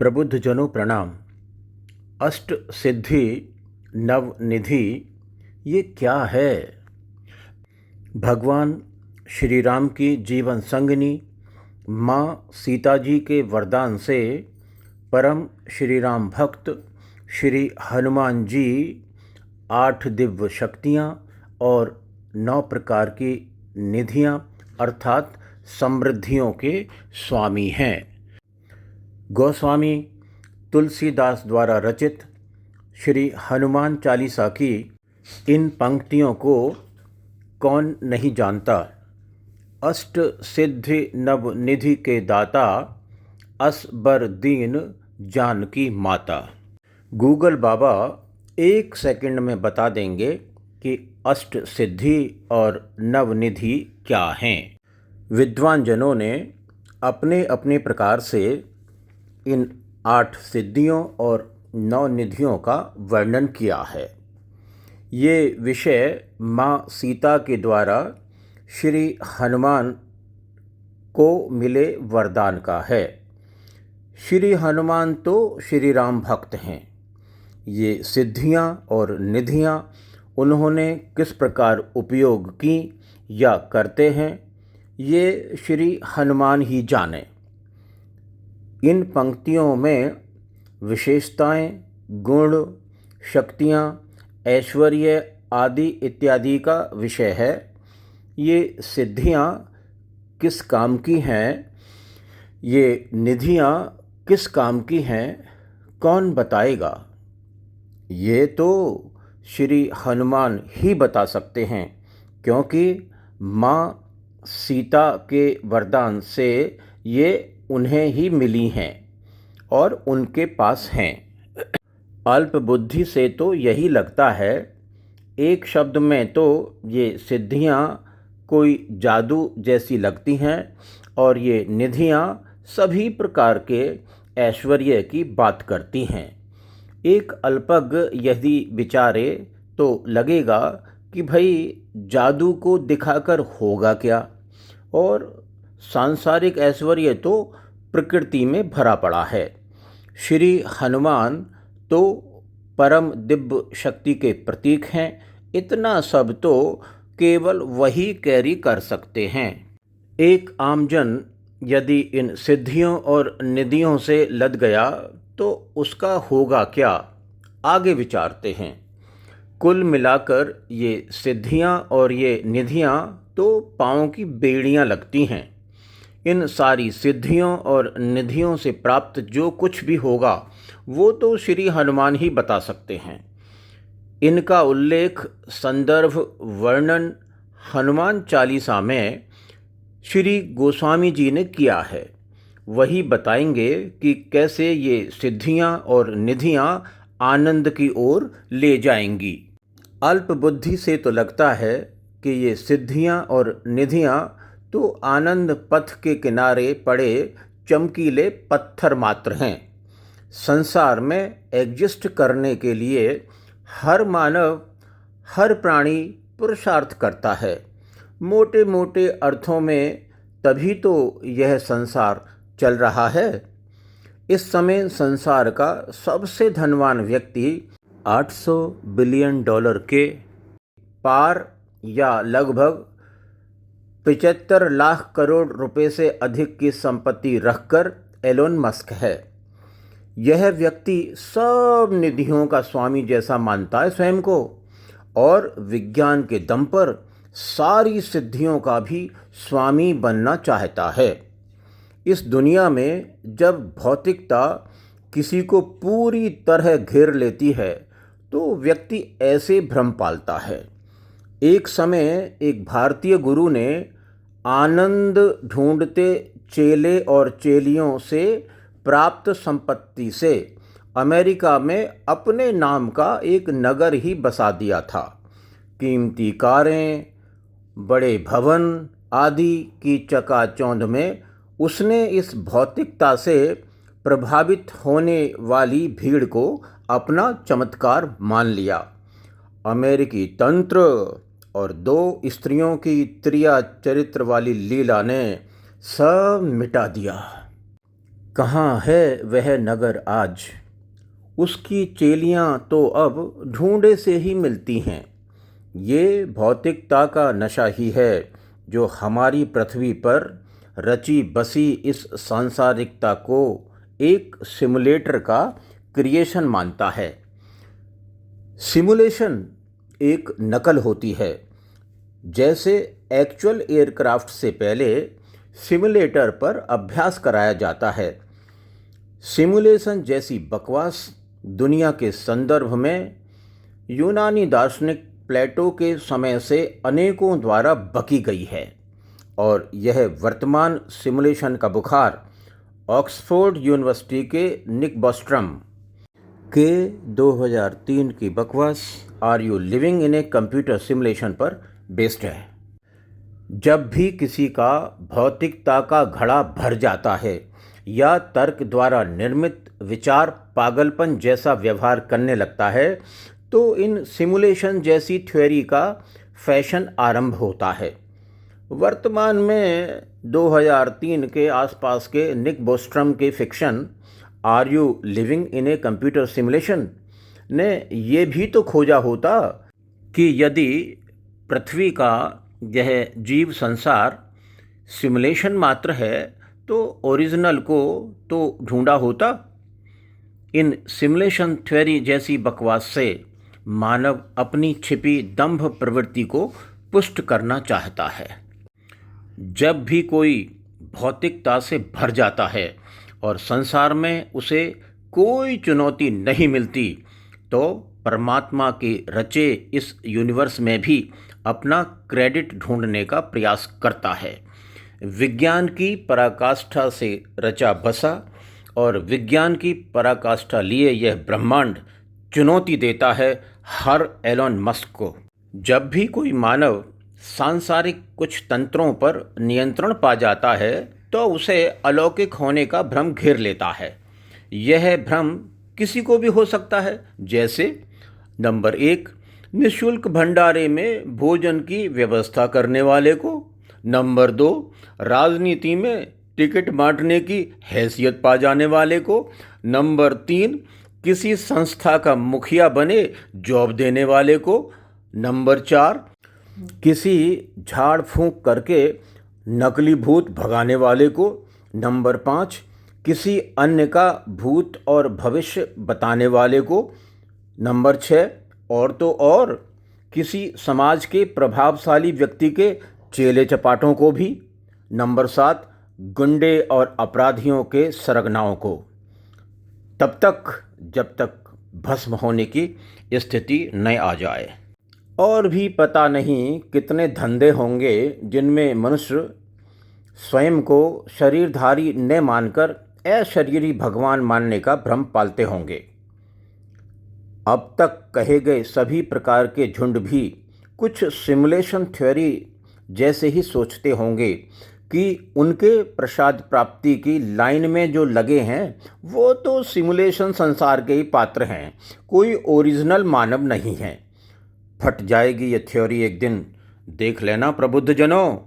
प्रबुद्धजनों प्रणाम। अष्ट सिद्धि नवनिधि ये क्या है? भगवान श्री राम की जीवन संगिनी माँ सीता जी के वरदान से परम श्री राम भक्त श्री हनुमान जी 8 दिव्य शक्तियाँ और 9 प्रकार की निधियाँ अर्थात समृद्धियों के स्वामी हैं। गोस्वामी तुलसीदास द्वारा रचित श्री हनुमान चालीसा की इन पंक्तियों को कौन नहीं जानता। अष्ट सिद्धि नव निधि के दाता, असबर दीन जानकी माता। गूगल बाबा 1 सेकंड में बता देंगे कि अष्ट सिद्धि और नवनिधि क्या हैं। विद्वान जनों ने अपने अपने प्रकार से इन 8 सिद्धियों और 9 निधियों का वर्णन किया है। ये विषय माँ सीता के द्वारा श्री हनुमान को मिले वरदान का है। श्री हनुमान तो श्री राम भक्त हैं। ये सिद्धियाँ और निधियाँ उन्होंने किस प्रकार उपयोग की या करते हैं, ये श्री हनुमान ही जाने। इन पंक्तियों में विशेषताएं, गुण, शक्तियाँ, ऐश्वर्य आदि इत्यादि का विषय है। ये सिद्धियाँ किस काम की हैं, ये निधियाँ किस काम की हैं, कौन बताएगा? ये तो श्री हनुमान ही बता सकते हैं, क्योंकि माँ सीता के वरदान से ये उन्हें ही मिली हैं और उनके पास हैं। अल्प बुद्धि से तो यही लगता है। एक शब्द में तो ये सिद्धियाँ कोई जादू जैसी लगती हैं और ये निधियाँ सभी प्रकार के ऐश्वर्य की बात करती हैं। एक अल्पज्ञ यदि विचारे तो लगेगा कि भाई जादू को दिखाकर होगा क्या, और सांसारिक ऐश्वर्य तो प्रकृति में भरा पड़ा है। श्री हनुमान तो परम दिव्य शक्ति के प्रतीक हैं। इतना सब तो केवल वही कैरी कर सकते हैं। एक आमजन यदि इन सिद्धियों और निधियों से लद गया तो उसका होगा क्या, आगे विचारते हैं। कुल मिलाकर ये सिद्धियां और ये निधियां तो पाँव की बेड़ियां लगती हैं। इन सारी सिद्धियों और निधियों से प्राप्त जो कुछ भी होगा वो तो श्री हनुमान ही बता सकते हैं। इनका उल्लेख, संदर्भ, वर्णन हनुमान चालीसा में श्री गोस्वामी जी ने किया है। वही बताएंगे कि कैसे ये सिद्धियां और निधियां आनंद की ओर ले जाएंगी। अल्प बुद्धि से तो लगता है कि ये सिद्धियां और निधियां तो आनंद पथ के किनारे पड़े चमकीले पत्थर मात्र हैं। संसार में एग्जिस्ट करने के लिए हर मानव, हर प्राणी पुरुषार्थ करता है। मोटे मोटे अर्थों में तभी तो यह संसार चल रहा है। इस समय संसार का सबसे धनवान व्यक्ति $800 बिलियन के पार या लगभग 75 लाख करोड़ रुपए से अधिक की संपत्ति रखकर एलोन मस्क है। यह व्यक्ति सब निधियों का स्वामी जैसा मानता है स्वयं को, और विज्ञान के दम पर सारी सिद्धियों का भी स्वामी बनना चाहता है। इस दुनिया में जब भौतिकता किसी को पूरी तरह घेर लेती है तो व्यक्ति ऐसे भ्रम पालता है। एक समय एक भारतीय गुरु ने आनंद ढूंढते चेले और चेलियों से प्राप्त संपत्ति से अमेरिका में अपने नाम का एक नगर ही बसा दिया था। कीमती कारें, बड़े भवन आदि की चकाचौंध में उसने इस भौतिकता से प्रभावित होने वाली भीड़ को अपना चमत्कार मान लिया। अमेरिकी तंत्र और 2 स्त्रियों की त्रिया चरित्र वाली लीला ने सब मिटा दिया। कहाँ है वह नगर आज, उसकी चेलियाँ तो अब ढूंढे से ही मिलती हैं। ये भौतिकता का नशा ही है जो हमारी पृथ्वी पर रची बसी इस सांसारिकता को एक सिमुलेटर का क्रिएशन मानता है। सिमुलेशन एक नकल होती है। जैसे एक्चुअल एयरक्राफ्ट से पहले सिमुलेटर पर अभ्यास कराया जाता है। सिमुलेशन जैसी बकवास दुनिया के संदर्भ में यूनानी दार्शनिक प्लेटो के समय से अनेकों द्वारा बकी गई है और यह वर्तमान सिमुलेशन का बुखार ऑक्सफोर्ड यूनिवर्सिटी के निक बॉस्ट्रम के 2003 की बकवास are you living in a computer simulation पर बेस्ड है। जब भी किसी का भौतिकता का घड़ा भर जाता है या तर्क द्वारा निर्मित विचार पागलपन जैसा व्यवहार करने लगता है तो इन सिमुलेशन जैसी थ्योरी का फैशन आरंभ होता है। वर्तमान में 2003 के आसपास के निक बोस्ट्रम के fiction are you living in a computer simulation ने ये भी तो खोजा होता कि यदि पृथ्वी का यह जीव संसार सिमुलेशन मात्र है तो ओरिजिनल को तो ढूंढा होता। इन सिमुलेशन थ्योरी जैसी बकवास से मानव अपनी छिपी दंभ प्रवृत्ति को पुष्ट करना चाहता है। जब भी कोई भौतिकता से भर जाता है और संसार में उसे कोई चुनौती नहीं मिलती तो परमात्मा के रचे इस यूनिवर्स में भी अपना क्रेडिट ढूंढने का प्रयास करता है। विज्ञान की पराकाष्ठा से रचा बसा और विज्ञान की पराकाष्ठा लिए यह ब्रह्मांड चुनौती देता है हर एलोन मस्क को। जब भी कोई मानव सांसारिक कुछ तंत्रों पर नियंत्रण पा जाता है तो उसे अलौकिक होने का भ्रम घेर लेता है। यह भ्रम किसी को भी हो सकता है, जैसे नंबर 1 निःशुल्क भंडारे में भोजन की व्यवस्था करने वाले को, नंबर 2 राजनीति में टिकट बांटने की हैसियत पा जाने वाले को, नंबर 3 किसी संस्था का मुखिया बने जॉब देने वाले को, नंबर 4 किसी झाड़ फूंक करके नकली भूत भगाने वाले को, नंबर 5 किसी अन्य का भूत और भविष्य बताने वाले को, नंबर 6 और तो और किसी समाज के प्रभावशाली व्यक्ति के चेले चपाटों को भी, नंबर 7 गुंडे और अपराधियों के सरगनाओं को, तब तक जब तक भस्म होने की स्थिति न आ जाए। और भी पता नहीं कितने धंधे होंगे जिनमें मनुष्य स्वयं को शरीरधारी न मानकर अशरीरी भगवान मानने का भ्रम पालते होंगे। अब तक कहे गए सभी प्रकार के झुंड भी कुछ सिमुलेशन थ्योरी जैसे ही सोचते होंगे कि उनके प्रसाद प्राप्ति की लाइन में जो लगे हैं वो तो सिमुलेशन संसार के ही पात्र हैं, कोई ओरिजिनल मानव नहीं है। फट जाएगी ये थ्योरी एक दिन, देख लेना प्रबुद्ध जनों।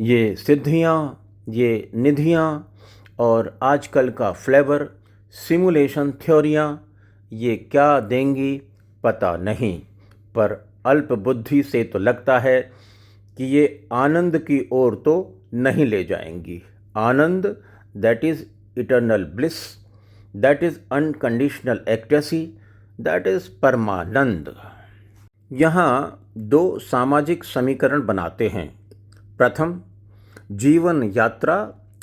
ये सिद्धियाँ, ये निधियाँ और आजकल का फ्लेवर सिमुलेशन थ्योरियाँ ये क्या देंगी पता नहीं, पर अल्प बुद्धि से तो लगता है कि ये आनंद की ओर तो नहीं ले जाएंगी। आनंद that is eternal bliss, that is unconditional ecstasy, that is परमानंद। यहाँ 2 सामाजिक समीकरण बनाते हैं। प्रथम, जीवन यात्रा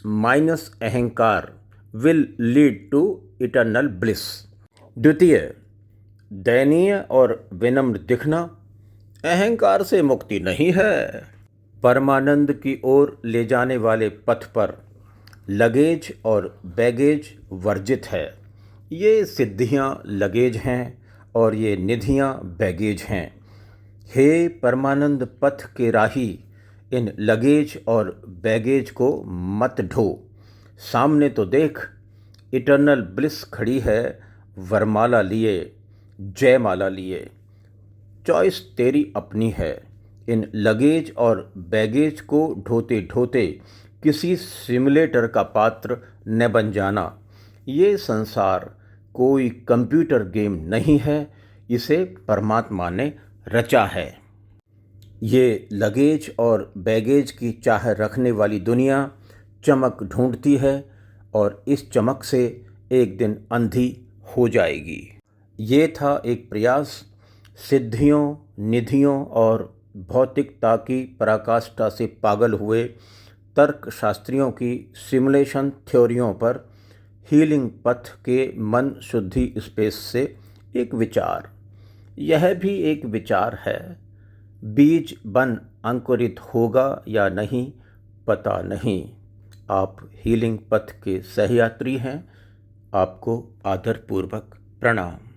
माइनस अहंकार will lead to eternal bliss. द्वितीय, दयनीय और विनम्र दिखना अहंकार से मुक्ति नहीं है। परमानंद की ओर ले जाने वाले पथ पर लगेज और बैगेज वर्जित है। ये सिद्धियां लगेज हैं और ये निधियां बैगेज हैं। हे परमानंद पथ के राही, इन लगेज और बैगेज को मत ढो। सामने तो देख, इटर्नल ब्लिस खड़ी है वरमाला लिए, जयमाला लिए। चॉइस तेरी अपनी है। इन लगेज और बैगेज को ढोते ढोते किसी सिमुलेटर का पात्र न बन जाना। ये संसार कोई कंप्यूटर गेम नहीं है, इसे परमात्मा ने रचा है। ये लगेज और बैगेज की चाह रखने वाली दुनिया चमक ढूंढती है और इस चमक से एक दिन अंधी हो जाएगी। ये था एक प्रयास सिद्धियों, निधियों और भौतिकता की पराकाष्ठा से पागल हुए तर्कशास्त्रियों की सिमुलेशन थ्योरियों पर हीलिंग पथ के मन शुद्धि स्पेस से एक विचार। यह भी एक विचार है। बीज बन अंकुरित होगा या नहीं पता नहीं। आप हीलिंग पथ के सहयात्री हैं। आपको आदरपूर्वक प्रणाम।